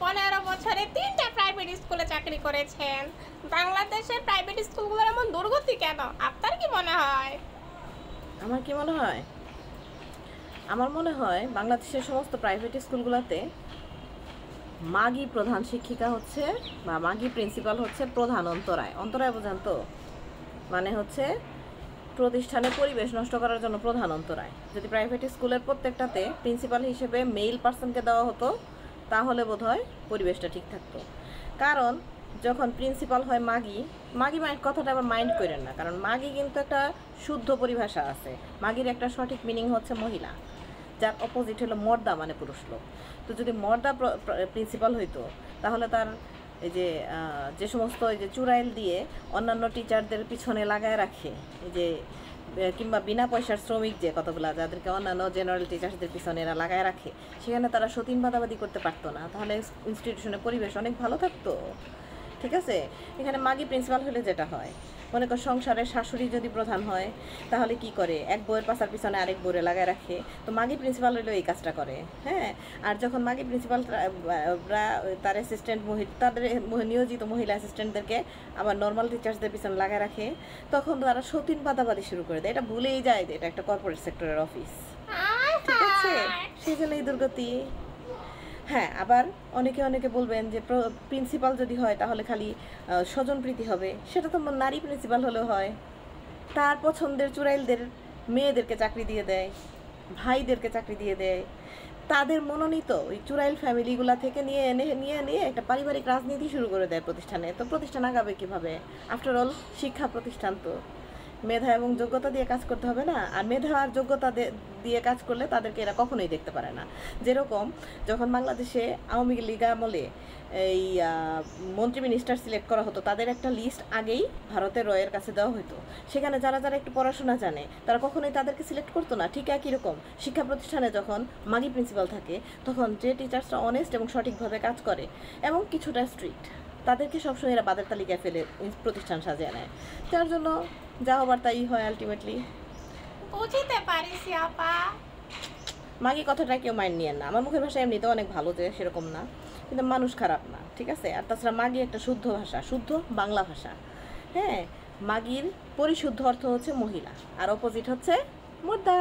15 বছরে 3টা প্রাইভেট স্কুলে চাকরি করেছেন। বাংলাদেশের প্রাইভেট স্কুলগুলোর এমন দুর্গতি কেন? আপনার কি মনে হয়? আমার কি মনে হয়? আমার মনে হয় বাংলাদেশের সমস্ত প্রাইভেট স্কুলগুলোতে মাগি প্রধান শিক্ষিকা হচ্ছে বা মাগি প্রিন্সিপাল হচ্ছে প্রধান অন্তরায়। অন্তরায় বোঝান তো? মানে হচ্ছে প্রতিষ্ঠানে পরিবেশ নষ্ট করার জন্য প্রধান অন্তরায়। যদি প্রাইভেট স্কুলের প্রত্যেকটাতে প্রিন্সিপাল হিসেবে মেল পার্সনকে দেওয়া হতো তাহলে বোধহয় পরিবেশটা ঠিক থাকতো। কারণ যখন প্রিন্সিপাল হয় মাগি, মাগি কথাটা আবার মাইন্ড করেন না, কারণ মাগি কিন্তু একটা শুদ্ধ পরিভাষা আছে। মাগির একটা সঠিক মিনিং হচ্ছে মহিলা, যার অপোজিট হলো মর্দা মানে পুরুষ লোক। তো যদি মর্দা প্রিন্সিপাল হইতো তাহলে তার এই যে সমস্ত এই যে চুড়াইল দিয়ে অন্যান্য টিচারদের পিছনে লাগায় রাখে, এই যে কিংবা বিনা পয়সার শ্রমিক যে কতগুলা যাদেরকে অন্যান্য জেনারেল টিচার্সদের পিছনে এরা লাগায় রাখে, সেখানে তারা সতীন বাদাবাদি করতে পারতো না, তাহলে ইনস্টিটিউশনের পরিবেশ অনেক ভালো থাকতো। ঠিক আছে, এখানে মাগি প্রিন্সিপাল হলে যেটা হয়, মনে কর সংসারের শাশুড়ি যদি প্রধান হয় তাহলে কি করে, এক বউয়ের পাশার পিছনে আরেক বউরে লাগায় রাখে। তো মাগি প্রিন্সিপাল হলেও এই কাজটা করে। হ্যাঁ, আর যখন মাগি প্রিন্সিপাল তার অ্যাসিস্ট্যান্ট তাদের নিয়োজিত মহিলা অ্যাসিস্ট্যান্টদেরকে আবার নর্মাল টিচার্সদের পিছনে লাগায় রাখে, তখন তারা সতীন বাদাবাদি শুরু করে দেয়। এটা ভুলেই যায় যে এটা একটা কর্পোরেট সেক্টরের অফিস। ঠিক আছে, সেই জন্য এই দুর্গতি। হ্যাঁ, আবার অনেকে বলবেন যে প্রিন্সিপাল যদি হয় তাহলে খালি স্বজনপ্রীতি হবে। সেটা তো নারী প্রিন্সিপাল হলেও হয়। তার পছন্দের চুড়াইলদের মেয়েদেরকে চাকরি দিয়ে দেয়, ভাইদেরকে চাকরি দিয়ে দেয়, তাদের মনোনীত ওই চুড়াইল ফ্যামিলিগুলা থেকে নিয়ে একটা পারিবারিক রাজনীতি শুরু করে দেয় প্রতিষ্ঠানে। তো প্রতিষ্ঠান আগাবে কীভাবে? আফটার অল শিক্ষা প্রতিষ্ঠান তো মেধা এবং যোগ্যতা দিয়ে কাজ করতে হবে না? আর মেধা আর যোগ্যতা দিয়ে কাজ করলে তাদেরকে এরা কখনোই দেখতে পারে না। যেরকম যখন বাংলাদেশে আওয়ামী লীগ আমলে এই মন্ত্রী মিনিস্টার সিলেক্ট করা হতো, তাদের একটা লিস্ট আগেই ভারতের রয়ের কাছে দেওয়া হতো। সেখানে যারা একটু পড়াশোনা জানে তারা কখনোই তাদেরকে সিলেক্ট করতো না। ঠিক একই রকম শিক্ষা প্রতিষ্ঠানে যখন মাগি প্রিন্সিপাল থাকে, তখন যে টিচার্সরা অনেস্ট এবং সঠিকভাবে কাজ করে এবং কিছুটা স্ট্রিক্ট, তাদেরকে সবসময় এরা বাদের তালিকায় ফেলে প্রতিষ্ঠান সাজিয়ে নেয়। যার জন্য যা হবার তাই হয় আলটিমেটলি। বুঝতে পারিস আপা। মাগি কথাটা কেউ মাইন্ড নিয়ে না। আমার মুখের ভাষা এমনিতেও অনেক ভালো, যে সেরকম না, কিন্তু মানুষ খারাপ না। ঠিক আছে, আর তাছাড়া মাগি একটা শুদ্ধ ভাষা, শুদ্ধ বাংলা ভাষা। হ্যাঁ, মাগির পরিশুদ্ধ অর্থ হচ্ছে মহিলা, আর অপোজিট হচ্ছে মুর্দা।